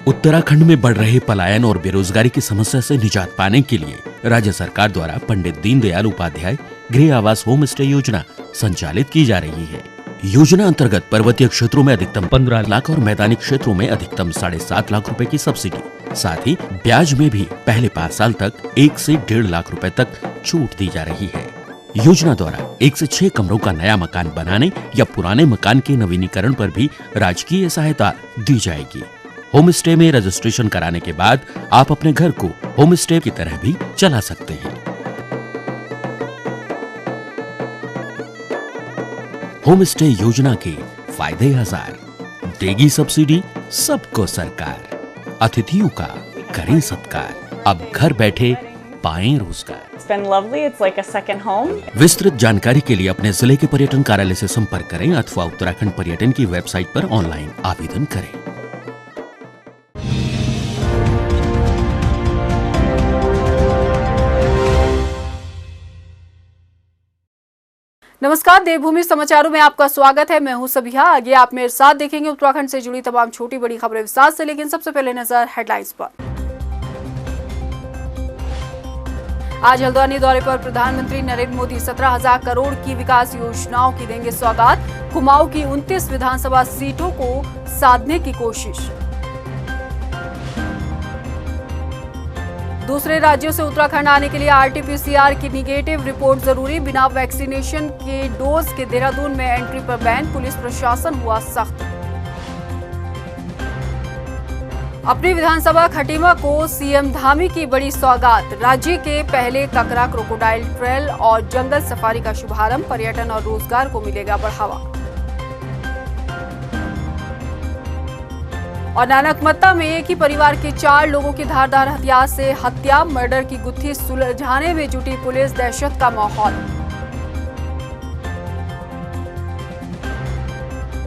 उत्तराखंड में बढ़ रहे पलायन और बेरोजगारी की समस्या से निजात पाने के लिए राज्य सरकार द्वारा पंडित दीनदयाल उपाध्याय गृह आवास होम स्टे योजना संचालित की जा रही है। योजना अंतर्गत पर्वतीय क्षेत्रों में अधिकतम 15 लाख और मैदानी क्षेत्रों में अधिकतम 7.5 लाख रुपए की सब्सिडी, साथ ही ब्याज में भी पहले 5 साल तक 1 से 1.5 लाख रुपए तक छूट दी जा रही है। योजना द्वारा 1 से 6 कमरों का नया मकान बनाने या पुराने मकान के नवीनीकरण पर भी राजकीय सहायता दी जाएगी। होम स्टे में रजिस्ट्रेशन कराने के बाद आप अपने घर को होम स्टे की तरह भी चला सकते हैं। होम स्टे योजना के फायदे 1000, देगी सब्सिडी सबको सरकार, अतिथियों का करें सत्कार, अब घर बैठे पाएं रोजगार। It's been lovely. It's like a second home. विस्तृत जानकारी के लिए अपने जिले के पर्यटन कार्यालय से संपर्क करें अथवा उत्तराखंड पर्यटन की वेबसाइट पर ऑनलाइन आवेदन करें। नमस्कार, देवभूमि समाचारों में आपका स्वागत है। मैं हूं सबिहा। आगे आप मेरे साथ देखेंगे उत्तराखंड से जुड़ी तमाम छोटी बड़ी खबरें विस्तार से, लेकिन सबसे पहले नजर हेडलाइंस पर। आज हल्द्वानी दौरे पर प्रधानमंत्री नरेंद्र मोदी 17,000 करोड़ की विकास योजनाओं की देंगे सौगात। कुमाऊं की 29 विधानसभा सीटों को साधने की कोशिश। दूसरे राज्यों से उत्तराखंड आने के लिए आरटीपीसीआर की निगेटिव रिपोर्ट जरूरी। बिना वैक्सीनेशन के डोज के देहरादून में एंट्री पर बैन, पुलिस प्रशासन हुआ सख्त। अपनी विधानसभा खटीमा को सीएम धामी की बड़ी सौगात। राज्य के पहले ककरा क्रोकोडाइल ट्रेल और जंगल सफारी का शुभारंभ। पर्यटन और रोजगार को मिलेगा बढ़ावा। और नानकमत्ता में एक ही परिवार के 4 लोगों की धारदार हथियार से हत्या। मर्डर की गुत्थी सुलझाने में जुटी पुलिस, दहशत का माहौल।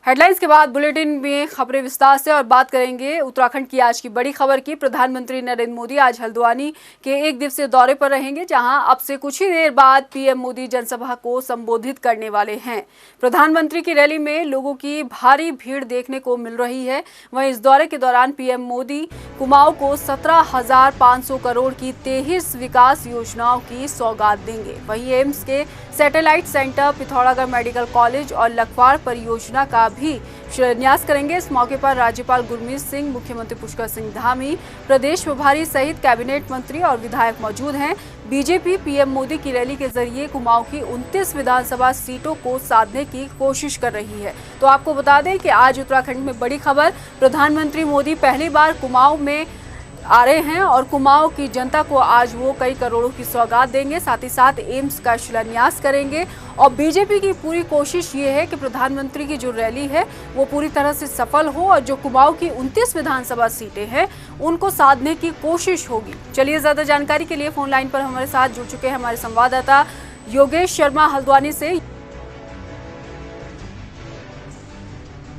हेडलाइंस के बाद बुलेटिन में खबरें विस्तार से और बात करेंगे उत्तराखंड की आज की बड़ी खबर की। प्रधानमंत्री नरेंद्र मोदी आज हल्द्वानी के 1 दिवसीय दौरे पर रहेंगे, जहां अब से कुछ ही देर बाद पीएम मोदी जनसभा को संबोधित करने वाले हैं। प्रधानमंत्री की रैली में लोगों की भारी भीड़ देखने को मिल रही है। वहीं इस दौरे के दौरान पीएम मोदी कुमाऊं को 17,500 करोड़ की 23 विकास योजनाओं की सौगात देंगे। वहीं एम्स के satellite centre, Pithoragarh medical college और लखवाड़ परियोजना का भी शिलान्यास करेंगे। इस मौके पर राज्यपाल गुरमीत सिंह, मुख्यमंत्री पुष्कर सिंह धामी, प्रदेश प्रभारी सहित कैबिनेट मंत्री और विधायक मौजूद हैं। बीजेपी पीएम मोदी की रैली के जरिए कुमाऊं की 29 विधानसभा सीटों को साधने की कोशिश कर रही है। तो आपको बता दें कि आज उत्तराखंड में बड़ी खबर, प्रधानमंत्री मोदी पहली बार कुमाऊं में आ रहे हैं और कुमाऊं की जनता को आज वो कई करोड़ों की सौगात देंगे। साथ ही साथ एम्स का शिलान्यास करेंगे। और बीजेपी की पूरी कोशिश ये है कि प्रधानमंत्री की जो रैली है वो पूरी तरह से सफल हो और जो कुमाऊं की 29 विधानसभा सीटें हैं उनको साधने की कोशिश होगी। चलिए, ज्यादा जानकारी के लिए फोन लाइन पर हमारे साथ जुड़ चुके हैं हमारे संवाददाता योगेश शर्मा हल्द्वानी से।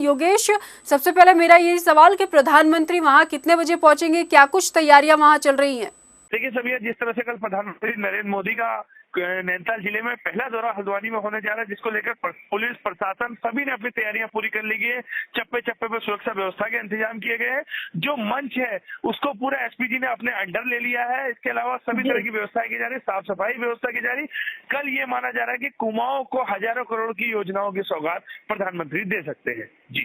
योगेश, सबसे पहले मेरा यही सवाल कि प्रधानमंत्री वहां कितने बजे पहुंचेंगे, क्या कुछ तैयारियां वहां चल रही हैं? देखिए सभी, जिस तरह से कल प्रधानमंत्री नरेंद्र मोदी का नैनीताल जिले में पहला दौरा हल्द्वानी में होने जा रहा है, जिसको लेकर पुलिस प्रशासन सभी ने अपनी तैयारियां पूरी कर ली है। चप्पे चप्पे पर सुरक्षा व्यवस्था के इंतजाम किए गए हैं। जो मंच है उसको पूरा एसपीजी ने अपने अंडर ले लिया है। इसके अलावा सभी तरह की व्यवस्थाएं की जा रही, साफ सफाई व्यवस्था की जा रही। कल ये माना जा रहा है कि कुमाऊं को हजारों करोड़ की योजनाओं की सौगात प्रधानमंत्री दे सकते हैं। जी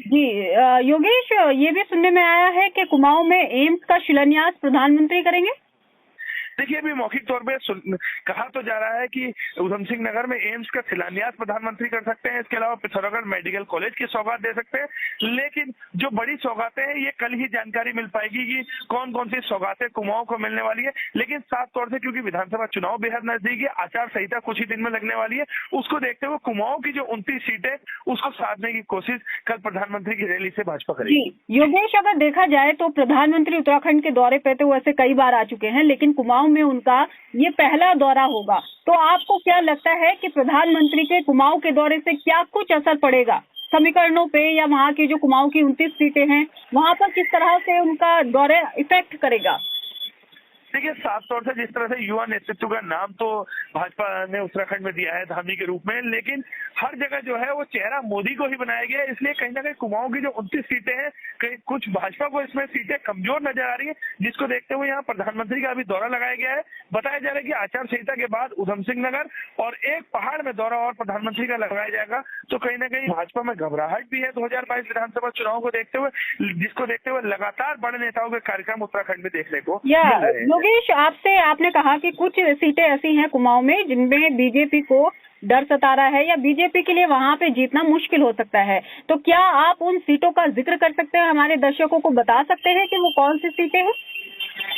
योगेश, ये भी सुनने में आया है कि कुमाऊं में एम्स का शिलान्यास प्रधानमंत्री करेंगे। देखिए, अभी मौखिक तौर पे कहा तो जा रहा है कि उधम सिंह नगर में एम्स का शिलान्यास प्रधानमंत्री कर सकते हैं। इसके अलावा पिथौरागढ़ मेडिकल कॉलेज की सौगात दे सकते हैं। लेकिन जो बड़ी सौगातें हैं ये कल ही जानकारी मिल पाएगी कि कौन कौन सी सौगातें कुमाऊं को मिलने वाली है। लेकिन साफ तौर से क्योंकि विधानसभा चुनाव बेहद नजदीक है, आचार संहिता कुछ ही दिन में लगने वाली है, उसको देखते हुए कुमाऊं की जो 29 सीटें उसको साधने की कोशिश कल प्रधानमंत्री की रैली से भाजपा करेगी। योगेश, अगर देखा जाए तो प्रधानमंत्री उत्तराखंड के दौरे पे तो वैसे कई बार आ चुके हैं, लेकिन कुमाऊं में उनका ये पहला दौरा होगा। तो आपको क्या लगता है कि प्रधानमंत्री के कुमाऊं के दौरे से क्या कुछ असर पड़ेगा समीकरणों पे, या वहाँ की जो कुमाऊं की 29 सीटें हैं वहाँ पर किस तरह से उनका दौरा इफेक्ट करेगा? देखिए, साफ तौर से जिस तरह से युवा नेतृत्व का नाम तो भाजपा ने उत्तराखंड में दिया है धामी के रूप में, लेकिन हर जगह जो है वो चेहरा मोदी को ही बनाया गया है। इसलिए कहीं ना कहीं कुमाऊं की जो 29 सीटें हैं, कहीं कुछ भाजपा को इसमें सीटें कमजोर नजर आ रही है, जिसको देखते हुए यहाँ प्रधानमंत्री का अभी दौरा लगाया गया है। बताया जा रहा है कि आचार संहिता के बाद उधम सिंह नगर और एक पहाड़ में दौरा और प्रधानमंत्री का लगाया जाएगा। तो कहीं ना कहीं भाजपा में घबराहट भी है 2022 विधानसभा चुनाव को देखते हुए, जिसको देखते हुए लगातार बड़े नेताओं के कार्यक्रम उत्तराखंड में देखने को मिल रहे हैं। योगेश, आपने कहा कि कुछ सीटें ऐसी हैं कुमाऊं में जिनमें बीजेपी को डर सता रहा है या बीजेपी के लिए वहां पे जीतना मुश्किल हो सकता है, तो क्या आप उन सीटों का जिक्र कर सकते हैं, हमारे दर्शकों को बता सकते हैं कि वो कौन सी सीटें हैं?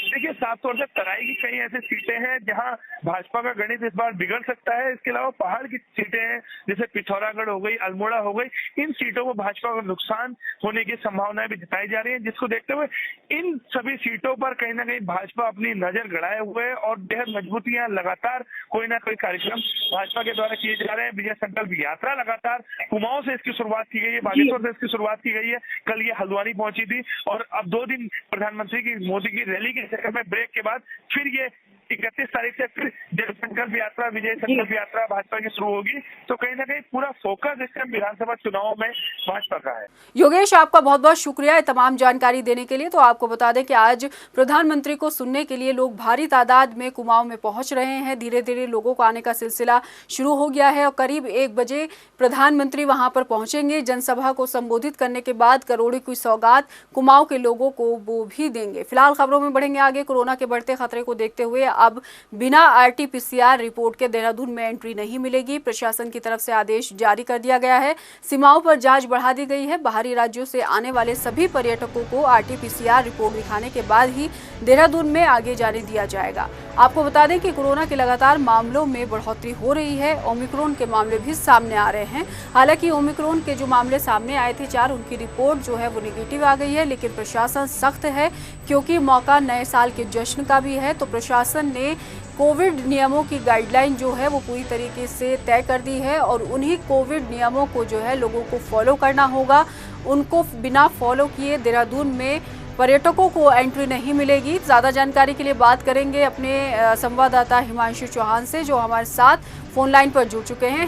देखिए, साफ तौर से तराई की कई ऐसी सीटें हैं जहां भाजपा का गणित इस बार बिगड़ सकता है। इसके अलावा पहाड़ की सीटें हैं, जैसे पिथौरागढ़ हो गई, अल्मोड़ा हो गई, इन सीटों को भाजपा को नुकसान होने की संभावनाएं भी जताई जा रही है, जिसको देखते हुए इन सभी सीटों पर कहीं ना कहीं भाजपा अपनी नजर गड़ाए हुए है और बेहद मजबूतियां लगातार कोई ना कोई कार्यक्रम भाजपा के द्वारा किए जा रहे हैं। विजय संकल्प यात्रा लगातार कुमाऊं से इसकी शुरुआत की गई है, बागेश्वर से इसकी शुरुआत की गई है, कल ये हल्द्वानी पहुंची थी और अब 2 दिन प्रधानमंत्री की मोदी की रैली के चक्कर में ब्रेक के बाद फिर ये 31 तारीख से फिर जन संकल्प यात्रा, विजय संकल्प यात्रा भाजपा की शुरू होगी। तो कहीं ना कहीं पूरा फोकस इस टाइम विधानसभा चुनाव में भाजपा का है। योगेश, आपका बहुत बहुत शुक्रिया है तमाम जानकारी देने के लिए। तो आपको बता दें कि आज प्रधानमंत्री को सुनने के लिए लोग भारी तादाद में कुमाऊं में पहुंच रहे हैं। धीरे धीरे लोगों को आने का सिलसिला शुरू हो गया है और करीब 1 बजे प्रधानमंत्री वहां पर पहुंचेंगे। जनसभा को संबोधित करने के बाद करोड़ों की सौगात कुमाऊं के लोगों को वो भी देंगे। फिलहाल खबरों में बढ़ेंगे आगे। कोरोना के बढ़ते खतरे को देखते हुए अब बिना RT-PCR रिपोर्ट के देहरादून में एंट्री नहीं मिलेगी। प्रशासन की तरफ से आदेश जारी कर दिया गया है। सीमाओं पर जांच बढ़ा दी गई है। बाहरी राज्यों से आने वाले सभी पर्यटकों को RT-PCR रिपोर्ट दिखाने के बाद ही देहरादून में आगे जाने दिया जाएगा। आपको बता दें कि कोरोना के लगातार मामलों में बढ़ोतरी हो रही है। ओमिक्रॉन के मामले भी सामने आ रहे हैं। हालांकि ओमिक्रॉन के जो मामले सामने आए थे 4, उनकी रिपोर्ट जो है वो निगेटिव आ गई है, लेकिन प्रशासन सख्त है क्योंकि मौका नए साल के जश्न का भी है। तो प्रशासन ने कोविड नियमों की गाइडलाइन जो है वो पूरी तरीके से तय कर दी है और उन्हीं कोविड नियमों को जो है लोगों को फॉलो करना होगा। उनको बिना फॉलो किए देहरादून में पर्यटकों को एंट्री नहीं मिलेगी। ज्यादा जानकारी के लिए बात करेंगे अपने संवाददाता हिमांशु चौहान से, जो हमारे साथ फोन लाइन पर जुड़ चुके हैं।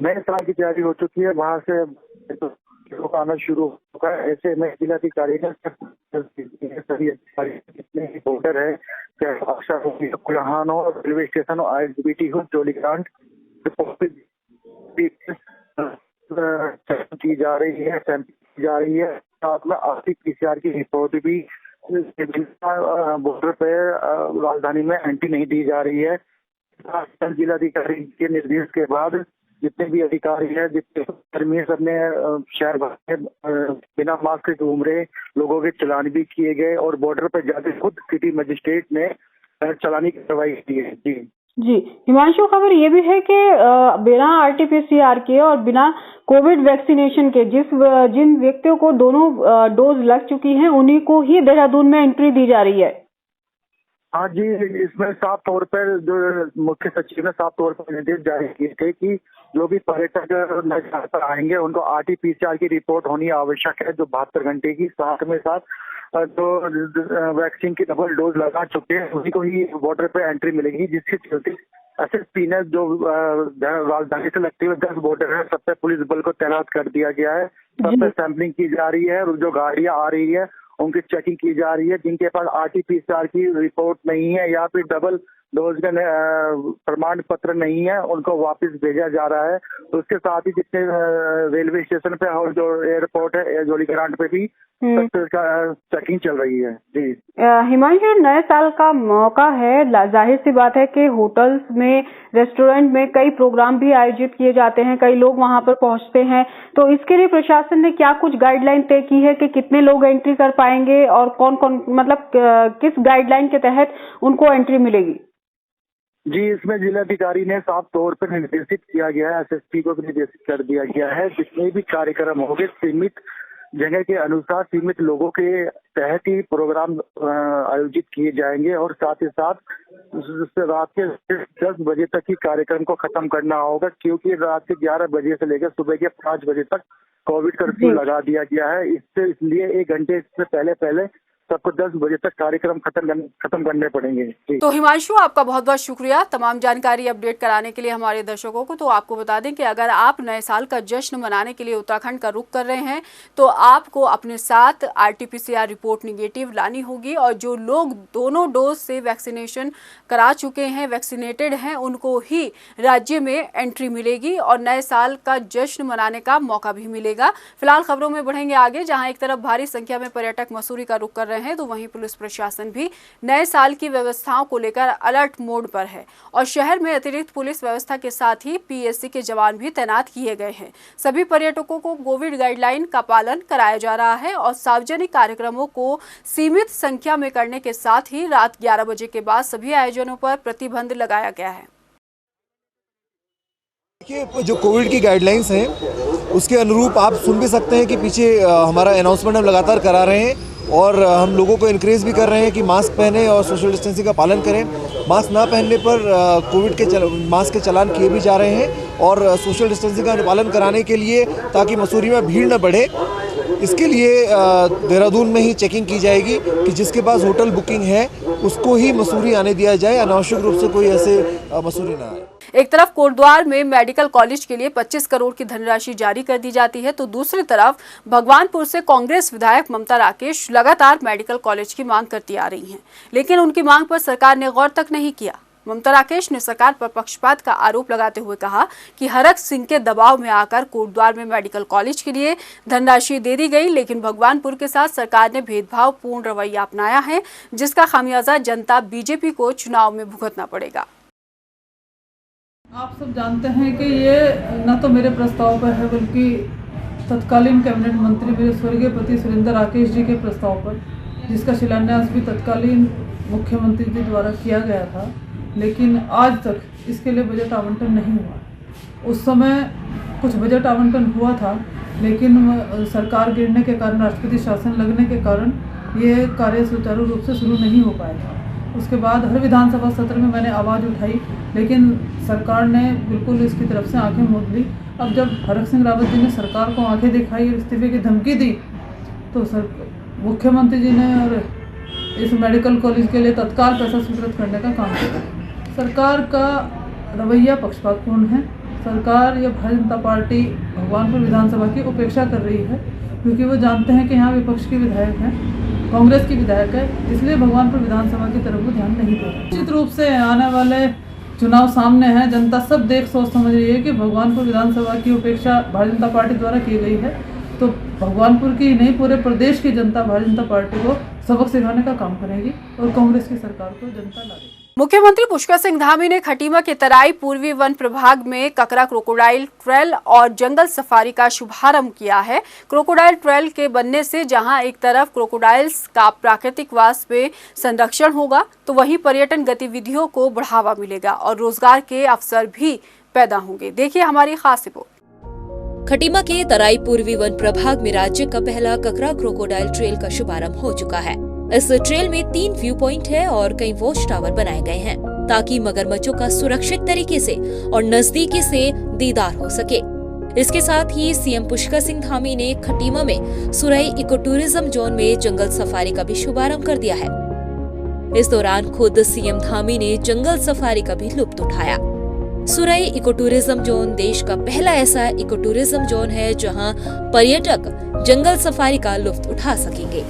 नए साल की तैयारी हो चुकी है, वहां से लोग आना शुरू हो चुका है। ऐसे में जिलाधिकारी ने सभी अधिकारी जितने भी होटल है, चाहे आशा हो, कुलाहान हो, रेलवे स्टेशन हो, ISBT हो, जोलीग्रांट की जा रही है, सैंपल की जा रही है। साथ में RT-PCR की रिपोर्ट भी बॉर्डर पे राजधानी में एंट्री नहीं दी जा रही है। जिलाधिकारी के निर्देश के बाद जितने भी अधिकारी हैं, जितने कर्मी सबने शहर भर में बिना मास्क के घूम रहे लोगों के चालान भी किए गए और बॉर्डर पर जाकर खुद सिटी मजिस्ट्रेट ने चालानी कार्रवाई की है। जी हिमांशु, खबर ये भी है कि बिना RT-PCR के और बिना कोविड वैक्सीनेशन के जिन व्यक्तियों को दोनों डोज लग चुकी हैं उन्हीं को ही देहरादून में एंट्री दी जा रही है। हाँ जी, इसमें साफ तौर पर जो मुख्य सचिव ने साफ तौर पर निर्देश जारी किए थे कि जो भी पर्यटक नगर पर आएंगे उनको RT-PCR की रिपोर्ट होनी आवश्यक है, जो 72 घंटे की। साथ में साथ जो वैक्सीन की डबल डोज लगा चुके हैं उन्हीं को ही बॉर्डर पे एंट्री मिलेगी, जिसके चलते SSP ने जो राजधानी से लगते हुए 10 बॉर्डर है, सब पे पुलिस बल को तैनात कर दिया गया है। सब पे सैंपलिंग की जा रही है और जो गाड़ियां आ रही है उनकी चेकिंग की जा रही है। जिनके पास RT-PCR की रिपोर्ट नहीं है या फिर डबल डोज का प्रमाण पत्र नहीं है, उनको वापस भेजा जा रहा है। तो उसके साथ ही जितने रेलवे स्टेशन पे और जो एयरपोर्ट है जोलीग्रांट पे भी चेकिंग चल रही है। जी हिमांशु, नए साल का मौका है, जाहिर सी बात है कि होटल्स में, रेस्टोरेंट में कई प्रोग्राम भी आयोजित किए जाते हैं, कई लोग वहां पर पहुंचते हैं। तो इसके लिए प्रशासन ने क्या कुछ गाइडलाइन तय की है कि कितने लोग एंट्री कर पाएंगे और कौन कौन, मतलब किस गाइडलाइन के तहत उनको एंट्री मिलेगी? जी, इसमें जिलाधिकारी ने साफ तौर पर निर्देशित किया गया है, SSP को भी निर्देशित कर दिया गया है, जितने भी कार्यक्रम होंगे सीमित जगह के अनुसार सीमित लोगों के तहत ही प्रोग्राम आयोजित किए जाएंगे और साथ ही साथ रात के 10 बजे तक ही कार्यक्रम को खत्म करना होगा, क्योंकि रात के 11 बजे से लेकर सुबह के 5 बजे तक कोविड कर्फ्यू लगा दिया गया है। इसलिए 1 घंटे से पहले सबको 10 बजे तक कार्यक्रम खत्म करने पड़ेंगे। जी। तो हिमांशु, आपका बहुत बहुत शुक्रिया तमाम जानकारी अपडेट कराने के लिए हमारे दर्शकों को। तो आपको बता दें कि अगर आप नए साल का जश्न मनाने के लिए उत्तराखंड का रुख कर रहे हैं तो आपको अपने साथ RT-PCR रिपोर्ट निगेटिव लानी होगी, और जो लोग दोनों डोज से वैक्सीनेशन करा चुके हैं, वैक्सीनेटेड हैं, उनको ही राज्य में एंट्री मिलेगी और नए साल का जश्न मनाने का मौका भी मिलेगा। फिलहाल खबरों में बढ़ेंगे आगे। जहां एक तरफ भारी संख्या में पर्यटक मसूरी का रुख कर रहे हैं तो वहीं पुलिस प्रशासन भी नए साल की व्यवस्थाओं को लेकर अलर्ट मोड पर है और शहर में अतिरिक्त पुलिस व्यवस्था के साथ ही PSC के जवान भी तैनात किए गए हैं। सभी पर्यटकों को कोविड गाइडलाइन का पालन कराया जा रहा है और सार्वजनिक कार्यक्रमों को सीमित संख्या में करने के साथ ही रात 11 बजे के बाद सभी आयोजनों पर प्रतिबंध लगाया गया है। देखिए, जो कोविड की गाइडलाइंस हैं उसके अनुरूप आप सुन भी सकते हैं कि पीछे हमारा अनाउंसमेंट हम लगातार करा रहे हैं और हम लोगों को इनक्रेज भी कर रहे हैं कि मास्क पहने और सोशल डिस्टेंसिंग का पालन करें। मास्क ना पहनने पर कोविड के मास्क के चालान किए भी जा रहे हैं और सोशल डिस्टेंसिंग का पालन कराने के लिए, ताकि मसूरी में भीड़ न बढ़े, इसके लिए देहरादून में ही चेकिंग की जाएगी कि जिसके पास होटल बुकिंग है उसको ही मसूरी आने दिया जाए, अनावश्यक रूप से कोई ऐसे मसूरी ना आए। एक तरफ कोटद्वार में मेडिकल कॉलेज के लिए 25 करोड़ की धनराशि जारी कर दी जाती है तो दूसरी तरफ भगवानपुर से कांग्रेस विधायक ममता राकेश लगातार मेडिकल कॉलेज की मांग करती आ रही हैं, लेकिन उनकी मांग पर सरकार ने गौर तक नहीं किया। ममता राकेश ने सरकार पर पक्षपात का आरोप लगाते हुए कहा कि हरक सिंह के दबाव में आकर कोटद्वार में मेडिकल कॉलेज के लिए धनराशि दे दी गई, लेकिन भगवानपुर के साथ सरकार ने भेदभावपूर्ण रवैया अपनाया है, जिसका खामियाजा जनता BJP को चुनाव में भुगतना पड़ेगा। आप सब जानते हैं कि ये न तो मेरे प्रस्ताव पर है बल्कि तत्कालीन कैबिनेट मंत्री मेरे स्वर्गीय पति सुरेंद्र राकेश जी के प्रस्ताव पर, जिसका शिलान्यास भी तत्कालीन मुख्यमंत्री जी द्वारा किया गया था, लेकिन आज तक इसके लिए बजट आवंटन नहीं हुआ। उस समय कुछ बजट आवंटन हुआ था, लेकिन सरकार गिरने के कारण, राष्ट्रपति शासन लगने के कारण ये कार्य सुचारू रूप से शुरू नहीं हो पाया था। उसके बाद हर विधानसभा सत्र में मैंने आवाज़ उठाई, लेकिन सरकार ने बिल्कुल इसकी तरफ से आंखें मूंद ली। अब जब हरक सिंह रावत जी ने सरकार को आंखें दिखाई और इस्तीफे की धमकी दी तो मुख्यमंत्री जी ने और इस मेडिकल कॉलेज के लिए तत्काल पैसा स्वीकृत करने का काम किया। सरकार का रवैया पक्षपातपूर्ण है। सरकार या भारतीय जनता पार्टी भगवानपुर विधानसभा की उपेक्षा कर रही है, क्योंकि वो जानते हैं कि यहाँ विपक्ष के विधायक हैं, कांग्रेस की विधायक है, इसलिए भगवानपुर विधानसभा की तरफ वो ध्यान नहीं दे रहा। निश्चित रूप से आने वाले चुनाव सामने हैं, जनता सब देख सोच समझ रही है कि भगवानपुर विधानसभा की उपेक्षा भारतीय जनता पार्टी द्वारा की गई है, तो भगवानपुर की नहीं पूरे प्रदेश की जनता भारतीय जनता पार्टी को सबक सिखाने का काम करेगी और कांग्रेस की सरकार को जनता लाएगी। मुख्यमंत्री पुष्कर सिंह धामी ने खटीमा के तराई पूर्वी वन प्रभाग में ककरा क्रोकोडाइल ट्रेल और जंगल सफारी का शुभारंभ किया है। क्रोकोडाइल ट्रेल के बनने से जहां एक तरफ क्रोकोडाइल्स का प्राकृतिक वास में संरक्षण होगा तो वहीं पर्यटन गतिविधियों को बढ़ावा मिलेगा और रोजगार के अवसर भी पैदा होंगे। देखिए हमारी खास रिपोर्ट। खटीमा के तराई पूर्वी वन प्रभाग में राज्य का पहला ककरा क्रोकोडाइल ट्रेल का शुभारंभ हो चुका है। इस ट्रेल में 3 व्यू पॉइंट है और कई वॉच टावर बनाए गए हैं ताकि मगरमच्छों का सुरक्षित तरीके से और नजदीकी से दीदार हो सके। इसके साथ ही सीएम पुष्कर सिंह धामी ने खटीमा में सुरई इको टूरिज्म जोन में जंगल सफारी का भी शुभारंभ कर दिया है। इस दौरान खुद सीएम धामी ने जंगल सफारी का भी लुत्फ उठाया। सुरई इको टूरिज्म जोन देश का पहला ऐसा इको टूरिज्म जोन है जहां पर्यटक जंगल सफारी का लुत्फ उठा सकेंगे।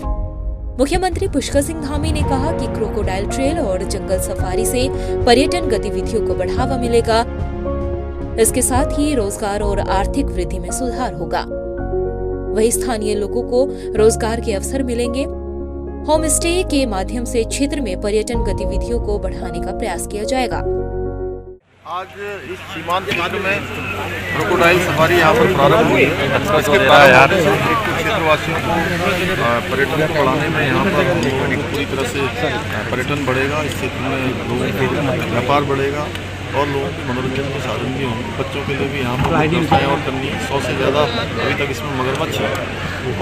मुख्यमंत्री पुष्कर सिंह धामी ने कहा कि क्रोकोडाइल ट्रेल और जंगल सफारी से पर्यटन गतिविधियों को बढ़ावा मिलेगा। इसके साथ ही रोजगार और आर्थिक वृद्धि में सुधार होगा। वहीं स्थानीय लोगों को रोजगार के अवसर मिलेंगे। होम स्टे के माध्यम से क्षेत्र में पर्यटन गतिविधियों को बढ़ाने का प्रयास किया जाएगा। आज इस सीमांत क्षेत्र में क्रोकोडाइल सफारी यहाँ पर प्रारंभ हुई है। इसके प्रारंभ से क्षेत्रवासियों को पर्यटन को बढ़ाने में यहाँ पर पूरी तरह से पर्यटन बढ़ेगा। इस क्षेत्र में लोगों का व्यापार बढ़ेगा और लोगों के मनोरंजन के साधन भी होंगे। बच्चों के लिए भी यहाँ पर व्यवस्थाएँ और करनी है। 100 से ज़्यादा अभी तक इसमें मगरमच्छ है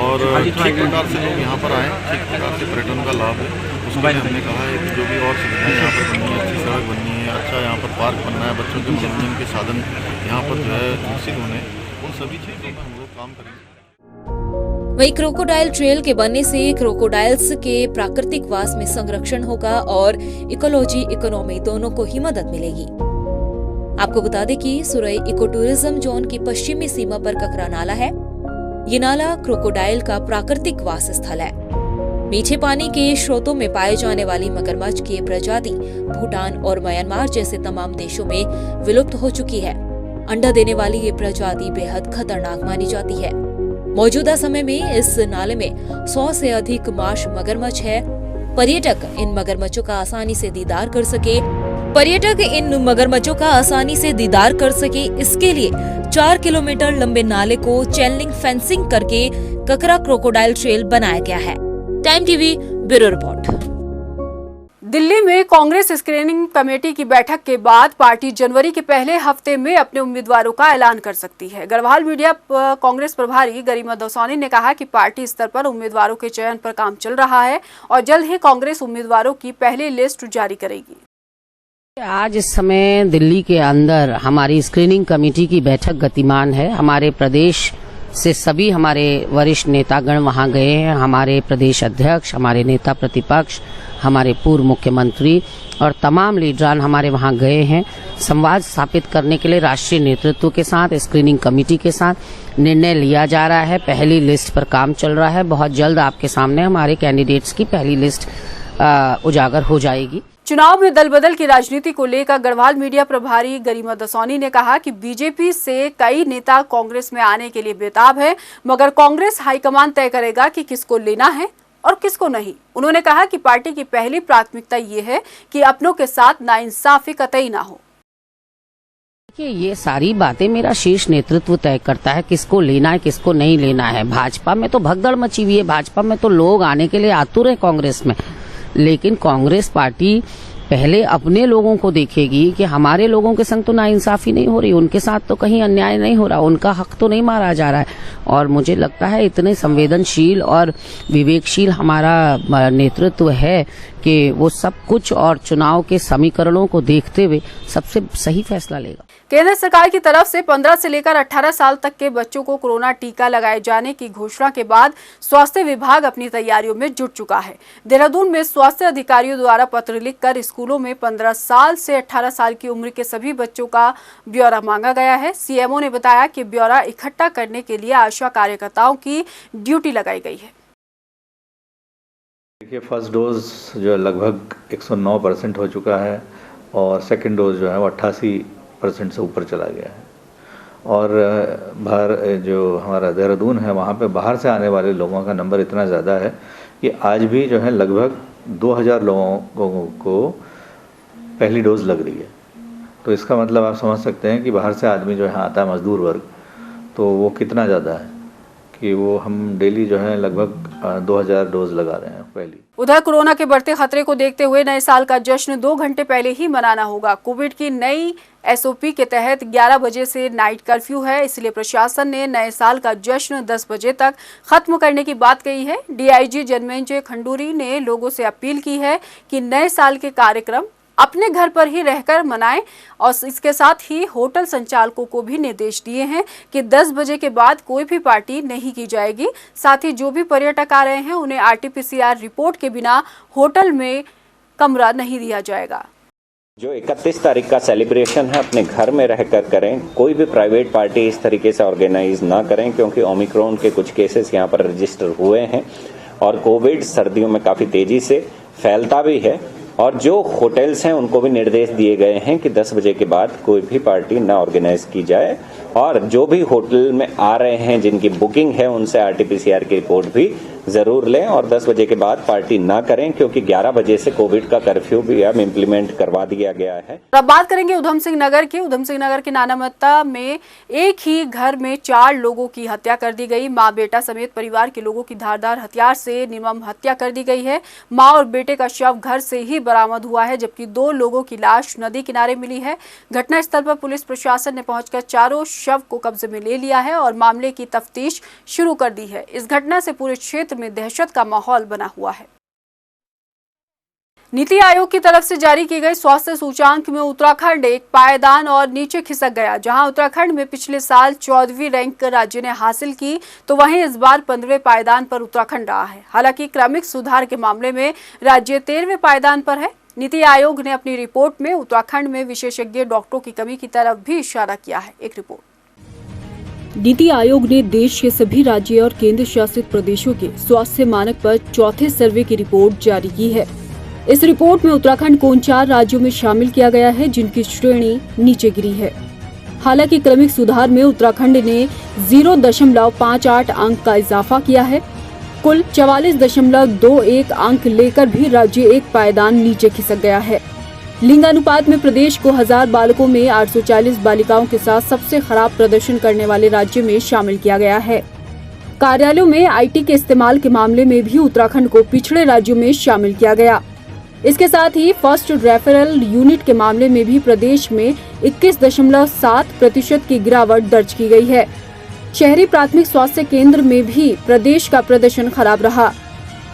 और ठीक प्रकार से लोग यहाँ पर आएँ, ठीक प्रकार से पर्यटन का लाभ है। उसके लिए हमने कहा है कि जो भी और सुविधाएँ यहाँ पर बननी है, अच्छी सड़क बननी है, अच्छा यहाँ पर पार्क बनना है, बच्चों के मनोरंजन के साधन यहाँ पर जो है विकसित होने, उन सभी चीज़ों पर हम लोग काम करेंगे। वहीं क्रोकोडाइल ट्रेल के बनने से क्रोकोडाइल्स के प्राकृतिक वास में संरक्षण होगा और इकोलॉजी इकोनॉमी दोनों को ही मदद मिलेगी। आपको बता दें कि सुरई इको टूरिज्म जोन की पश्चिमी सीमा पर ककरा नाला है। ये नाला क्रोकोडाइल का प्राकृतिक वास स्थल है। मीठे पानी के स्रोतों में पाए जाने वाली मगरमच्छ की प्रजाति भूटान और म्यांमार जैसे तमाम देशों में विलुप्त हो चुकी है। अंडा देने वाली ये प्रजाति बेहद खतरनाक मानी जाती है। मौजूदा समय में इस नाले में 100 से अधिक मार्श मगरमच्छ है। पर्यटक इन मगरमच्छों का आसानी से दीदार कर सके इसके लिए 4 किलोमीटर लंबे नाले को चैनलिंग फेंसिंग करके ककरा क्रोकोडाइल ट्रेल बनाया गया है। Time TV bureau report. Delhi में कांग्रेस स्क्रीनिंग कमेटी की बैठक के बाद पार्टी जनवरी के पहले हफ्ते में अपने उम्मीदवारों का ऐलान कर सकती है। गढ़वाल मीडिया कांग्रेस प्रभारी गरिमा दौसानी ने कहा कि पार्टी स्तर पर उम्मीदवारों के चयन पर काम चल रहा है और जल्द ही कांग्रेस उम्मीदवारों की पहली लिस्ट जारी करेगी। आज इस समय दिल्ली के अंदर हमारी स्क्रीनिंग कमेटी की बैठक गतिमान है। हमारे प्रदेश से सभी हमारे वरिष्ठ नेतागण वहां गए हैं। हमारे प्रदेश अध्यक्ष, हमारे नेता प्रतिपक्ष, हमारे पूर्व मुख्यमंत्री और तमाम लीडरान हमारे वहां गए हैं। संवाद स्थापित करने के लिए राष्ट्रीय नेतृत्व के साथ, स्क्रीनिंग कमेटी के साथ निर्णय लिया जा रहा है। पहली लिस्ट पर काम चल रहा है। बहुत जल्द आपके सामने हमारे कैंडिडेट्स की पहली लिस्ट उजागर हो जाएगी। चुनाव में दल बदल की राजनीति को लेकर गढ़वाल मीडिया प्रभारी गरिमा दौसानी ने कहा कि बीजेपी से कई नेता कांग्रेस में आने के लिए बेताब है, मगर कांग्रेस हाईकमान तय करेगा कि किसको लेना है और किसको नहीं। उन्होंने कहा कि पार्टी की पहली प्राथमिकता ये है कि अपनों के साथ नाइंसाफी कतई ना हो। ये सारी बातें मेरा शीर्ष नेतृत्व तय करता है, किसको लेना है किसको नहीं लेना है। भाजपा में तो भगदड़ मची हुई है। भाजपा में तो लोग आने के लिए आतुर है कांग्रेस में, लेकिन कांग्रेस पार्टी पहले अपने लोगों को देखेगी कि हमारे लोगों के संग तो नाइंसाफी नहीं हो रही, उनके साथ तो कहीं अन्याय नहीं हो रहा, उनका हक तो नहीं मारा जा रहा है। और मुझे लगता है इतने संवेदनशील और विवेकशील हमारा नेतृत्व है कि वो सब कुछ और चुनाव के समीकरणों को देखते हुए सबसे सही फैसला लेगा। केंद्र सरकार की तरफ से 15 से लेकर 18 साल तक के बच्चों को कोरोना टीका लगाए जाने की घोषणा के बाद स्वास्थ्य विभाग अपनी तैयारियों में जुट चुका है। देहरादून में स्वास्थ्य अधिकारियों द्वारा पत्र लिखकर स्कूलों में 15 साल से 18 साल की उम्र के सभी बच्चों का ब्यौरा मांगा गया है। सीएमओ ने बताया कि ब्यौरा इकट्ठा करने के लिए आशा कार्यकर्ताओं की ड्यूटी लगाई गई है। देखिए, फर्स्ट डोज जो है लगभग 109% हो चुका है और सेकंड डोज जो है वो 88% से ऊपर चला गया है। और बाहर जो हमारा देहरादून है वहाँ पे बाहर से आने वाले लोगों का नंबर इतना ज़्यादा है कि आज भी जो है लगभग 2000 लोगों को पहली डोज लग रही है। तो इसका मतलब आप समझ सकते हैं कि बाहर से आदमी जो है आता है मजदूर वर्ग, तो वो कितना ज़्यादा है कि वो हम डेली जो है लगभग 2000 डोज लगा रहे हैं पहली। उधर कोरोना के बढ़ते खतरे को देखते हुए नए साल का जश्न 2 घंटे पहले ही मनाना होगा। कोविड की नई एसओपी के तहत 11 बजे से नाइट कर्फ्यू है, इसलिए प्रशासन ने नए साल का जश्न 10 बजे तक खत्म करने की बात कही है। डीआईजी जन्मेंजय खंडूरी ने लोगों से अपील की है कि नए साल के कार्यक्रम अपने घर पर ही रहकर मनाएं और इसके साथ ही होटल संचालकों को भी निर्देश दिए हैं कि 10 बजे के बाद कोई भी पार्टी नहीं की जाएगी। साथ ही जो भी पर्यटक आ रहे हैं उन्हें आरटीपीसीआर रिपोर्ट के बिना होटल में कमरा नहीं दिया जाएगा। जो 31 तारीख का सेलिब्रेशन है अपने घर में रहकर करें। कोई भी प्राइवेट पार्टी इस तरीके से ऑर्गेनाइज ना करें, क्योंकि ओमिक्रॉन के कुछ केसेस यहाँ पर रजिस्टर हुए हैं और कोविड सर्दियों में काफ़ी तेजी से फैलता भी है। और जो होटल्स हैं उनको भी निर्देश दिए गए हैं कि 10 बजे के बाद कोई भी पार्टी ना ऑर्गेनाइज की जाए और जो भी होटल में आ रहे हैं जिनकी बुकिंग है उनसे आरटीपीसीआर की रिपोर्ट भी जरूर लें और 10 बजे के बाद पार्टी ना करें, क्योंकि 11 बजे से कोविड का कर्फ्यू भी अब इम्प्लीमेंट करवा दिया गया है। अब बात करेंगे उधम सिंह नगर की। उधम सिंह नगर के नानामत्ता में एक ही घर में 4 लोगों की हत्या कर दी गई। माँ बेटा समेत परिवार के लोगों की धारदार हथियार से निर्मम हत्या कर दी गई है। माँ और बेटे का शव घर से ही बरामद हुआ है, जबकि 2 लोगों की लाश नदी किनारे मिली है। घटनास्थल पर पुलिस प्रशासन ने पहुंचकर चारों शव को कब्जे में ले लिया है और मामले की तफ्तीश शुरू कर दी है। इस घटना से पूरे क्षेत्र में दहशत का माहौल बना हुआ है। नीति आयोग की तरफ से जारी की गई स्वास्थ्य सूचांक में उत्तराखंड एक पायदान और नीचे खिसक गया। जहां उत्तराखंड में पिछले साल 14वीं रैंक राज्य ने हासिल की, तो वहीं इस बार 15वें पायदान पर उत्तराखंड रहा है। हालांकि क्रमिक सुधार के मामले में राज्य 13वें पायदान पर है। नीति आयोग ने अपनी रिपोर्ट में उत्तराखंड में विशेषज्ञ डॉक्टरों की कमी की तरफ भी इशारा किया है। एक रिपोर्ट। नीति आयोग ने देश के सभी राज्य और केंद्र शासित प्रदेशों के स्वास्थ्य मानक पर चौथे सर्वे की रिपोर्ट जारी की है। इस रिपोर्ट में उत्तराखंड को उन 4 राज्यों में शामिल किया गया है जिनकी श्रेणी नीचे गिरी है। हालांकि क्रमिक सुधार में उत्तराखंड ने 0.58 अंक का इजाफा किया है। कुल 44.21 अंक लेकर भी राज्य एक पायदान नीचे खिसक गया है। लिंगानुपात में प्रदेश को 1000 बालकों में 840 बालिकाओं के साथ सबसे खराब प्रदर्शन करने वाले राज्य में शामिल किया गया है। कार्यालयों में IT के इस्तेमाल के मामले में भी उत्तराखंड को पिछड़े राज्यों में शामिल किया गया। इसके साथ ही फर्स्ट रेफरल यूनिट के मामले में भी प्रदेश में 21.7% की गिरावट दर्ज की गई है। शहरी प्राथमिक स्वास्थ्य केंद्र में भी प्रदेश का प्रदर्शन खराब रहा।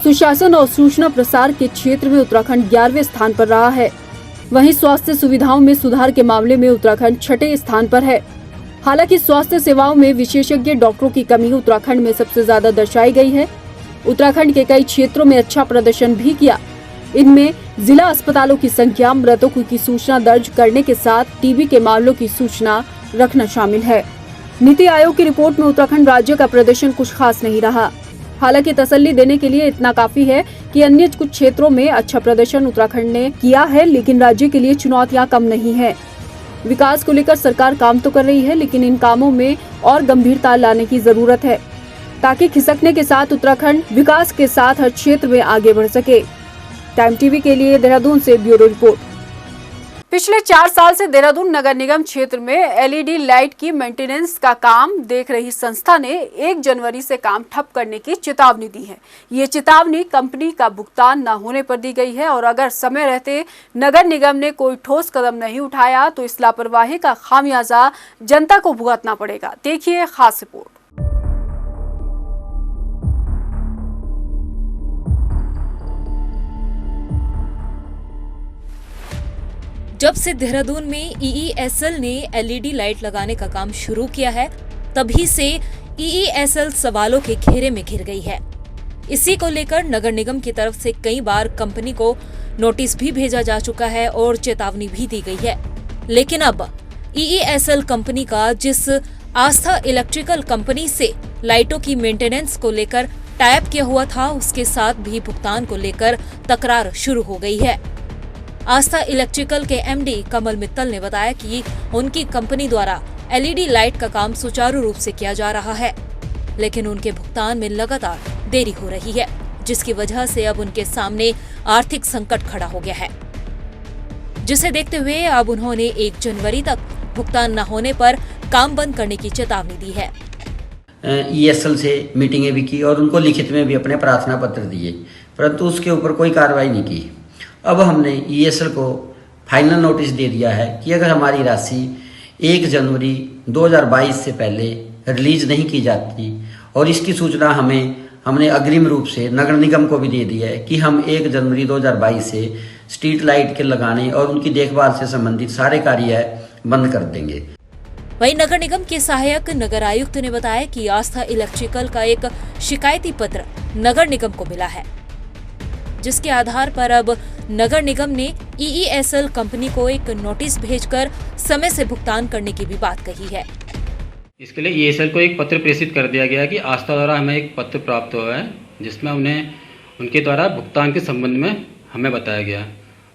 सुशासन और सूचना प्रसार के क्षेत्र में उत्तराखंड 11वें स्थान पर रहा है। वहीं स्वास्थ्य सुविधाओं में सुधार के मामले में उत्तराखंड 6ठे स्थान पर है। हालांकि स्वास्थ्य सेवाओं में विशेषज्ञ डॉक्टरों की कमी उत्तराखंड में सबसे ज्यादा दर्शाई गई है। उत्तराखंड के कई क्षेत्रों में अच्छा प्रदर्शन भी किया। इनमें जिला अस्पतालों की संख्या, मृतकों की सूचना दर्ज करने के साथ टीबी के मामलों की सूचना रखना शामिल है। नीति आयोग की रिपोर्ट में उत्तराखंड राज्य का प्रदर्शन कुछ खास नहीं रहा। हालांकि तसल्ली देने के लिए इतना काफी है कि अन्य कुछ क्षेत्रों में अच्छा प्रदर्शन उत्तराखंड ने किया है, लेकिन राज्य के लिए चुनौतियां कम नहीं है। विकास को लेकर सरकार काम तो कर रही है, लेकिन इन कामों में और गंभीरता लाने की जरूरत है ताकि खिसकने के साथ उत्तराखंड विकास के साथ हर क्षेत्र में आगे बढ़ सके। टाइम टीवी के लिए देहरादून से ब्यूरो रिपोर्ट। पिछले 4 साल से देहरादून नगर निगम क्षेत्र में LED लाइट की मेंटेनेंस का काम देख रही संस्था ने 1 जनवरी से काम ठप करने की चेतावनी दी है। ये चेतावनी कंपनी का भुगतान न होने पर दी गई है और अगर समय रहते नगर निगम ने कोई ठोस कदम नहीं उठाया तो इस लापरवाही का खामियाजा जनता को भुगतना पड़ेगा। देखिए खास रिपोर्ट। जब से देहरादून में EESL ने LED लाइट लगाने का काम शुरू किया है, तभी से EESL सवालों के घेरे में घिर गई है। इसी को लेकर नगर निगम की तरफ से कई बार कंपनी को नोटिस भी भेजा जा चुका है और चेतावनी भी दी गई है। लेकिन अब EESL कंपनी का जिस आस्था इलेक्ट्रिकल कंपनी से लाइटों की मेंटेनेंस को लेकर टाइप किया हुआ था, उसके साथ भी भुगतान को लेकर तकरार शुरू हो गई है। आस्था इलेक्ट्रिकल के MD कमल मित्तल ने बताया कि उनकी कंपनी द्वारा LED लाइट का काम सुचारू रूप से किया जा रहा है, लेकिन उनके भुगतान में लगातार देरी हो रही है, जिसकी वजह से अब उनके सामने आर्थिक संकट खड़ा हो गया है, जिसे देखते हुए अब उन्होंने 1 जनवरी तक भुगतान न होने पर काम बंद करने की चेतावनी दी है। EESL से मीटिंगें भी की और उनको लिखित में भी अपने प्रार्थना पत्र दिए, परंतु उसके ऊपर कोई कार्रवाई नहीं की। अब हमने EESL को फाइनल नोटिस दे दिया है कि अगर हमारी राशि 1 जनवरी 2022 से पहले रिलीज नहीं की जाती, और इसकी सूचना हमने अग्रिम रूप से नगर निगम को भी दे दी है कि हम 1 जनवरी 2022 से स्ट्रीट लाइट के लगाने और उनकी देखभाल से संबंधित सारे कार्य बंद कर देंगे। वहीं नगर निगम के सहायक नगर आयुक्त ने बताया कि आस्था इलेक्ट्रिकल का एक शिकायती पत्र नगर निगम को मिला है, जिसके आधार पर अब नगर निगम ने EESL कंपनी को एक नोटिस भेजकर समय से भुगतान करने की भी बात कही है। इसके लिए EESL को एक पत्र प्रेषित कर दिया गया कि आस्था द्वारा हमें एक पत्र प्राप्त हुआ है, जिसमें उनके द्वारा भुगतान के संबंध में हमें बताया गया।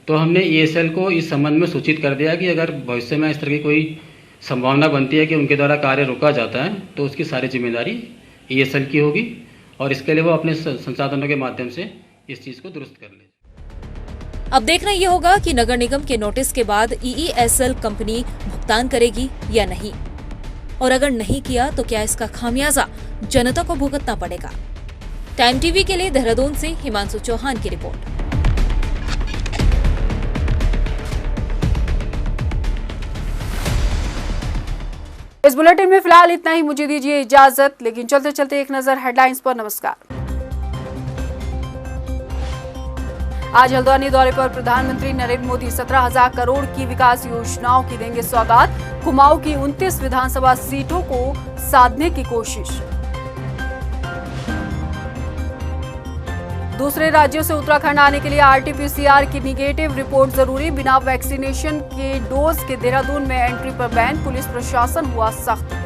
तो हमने EESL को इस संबंध में सूचित कर दिया कि अगर भविष्य में इस तरह की कोई संभावना बनती है कि उनके द्वारा कार्य रोका जाता है, तो उसकी सारी जिम्मेदारी EESL की होगी और इसके लिए वो अपने संसाधनों के माध्यम से इस चीज को दुरुस्त कर ले। अब देखना ये होगा कि नगर निगम के नोटिस के बाद EESL कंपनी भुगतान करेगी या नहीं, और अगर नहीं किया तो क्या इसका खामियाजा जनता को भुगतना पड़ेगा। टाइम टीवी के लिए देहरादून से हिमांशु चौहान की रिपोर्ट। इस बुलेटिन में फिलहाल इतना ही। मुझे दीजिए इजाजत, लेकिन चलते चलते एक नजर हेडलाइंस पर। नमस्कार। आज हल्द्वानी दौरे पर प्रधानमंत्री नरेंद्र मोदी 17,000 करोड़ की विकास योजनाओं की देंगे सौगात। कुमाऊं की 29 विधानसभा सीटों को साधने की कोशिश। दूसरे राज्यों से उत्तराखंड आने के लिए आरटीपीसीआर की निगेटिव रिपोर्ट जरूरी। बिना वैक्सीनेशन के डोज के देहरादून में एंट्री पर बैन। पुलिस प्रशासन हुआ सख्त।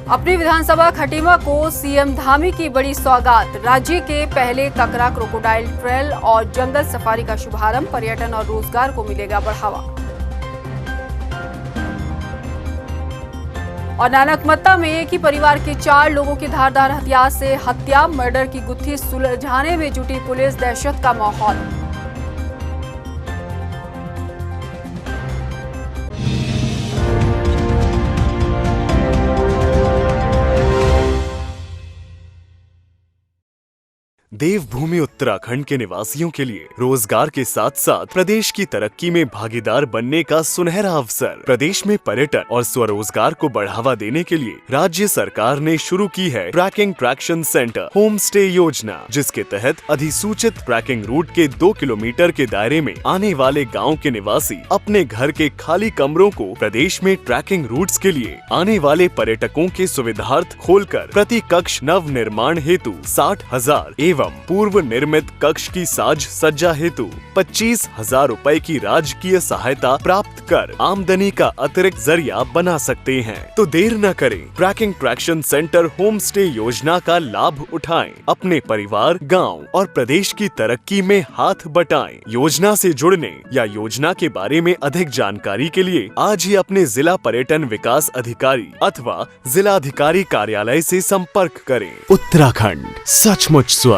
अपनी विधानसभा खटीमा को सीएम धामी की बड़ी सौगात। राज्य के पहले ककरा क्रोकोडाइल ट्रेल और जंगल सफारी का शुभारंभ। पर्यटन और रोजगार को मिलेगा बढ़ावा। और नानकमत्ता में एक ही परिवार के 4 लोगों की धारदार हथियार से हत्या। मर्डर की गुत्थी सुलझाने में जुटी पुलिस। दहशत का माहौल। देवभूमि उत्तराखंड के निवासियों के लिए रोजगार के साथ साथ प्रदेश की तरक्की में भागीदार बनने का सुनहरा अवसर। प्रदेश में पर्यटन और स्वरोजगार को बढ़ावा देने के लिए राज्य सरकार ने शुरू की है trekking traction centre home stay योजना, जिसके तहत अधिसूचित ट्रैकिंग रूट के 2 किलोमीटर के दायरे में आने वाले गाँव के निवासी अपने घर के खाली कमरों को प्रदेश में ट्रैकिंग रूट्स के लिए आने वाले पर्यटकों के सुविधार्थ खोलकर प्रति कक्ष नव निर्माण हेतु 60,000 एवं पूर्व निर्मित कक्ष की साज सज्जा हेतु 25,000 रुपए की राजकीय सहायता प्राप्त कर आमदनी का अतिरिक्त जरिया बना सकते हैं। तो देर न करें, trekking traction centre home stay योजना का लाभ उठाएं, अपने परिवार, गांव और प्रदेश की तरक्की में हाथ बटाएं। योजना से जुड़ने या योजना के बारे में अधिक जानकारी के लिए आज ही अपने जिला पर्यटन विकास अधिकारी अथवा जिला अधिकारी कार्यालय से संपर्क करें। उत्तराखंड सचमुच स्वर्ग।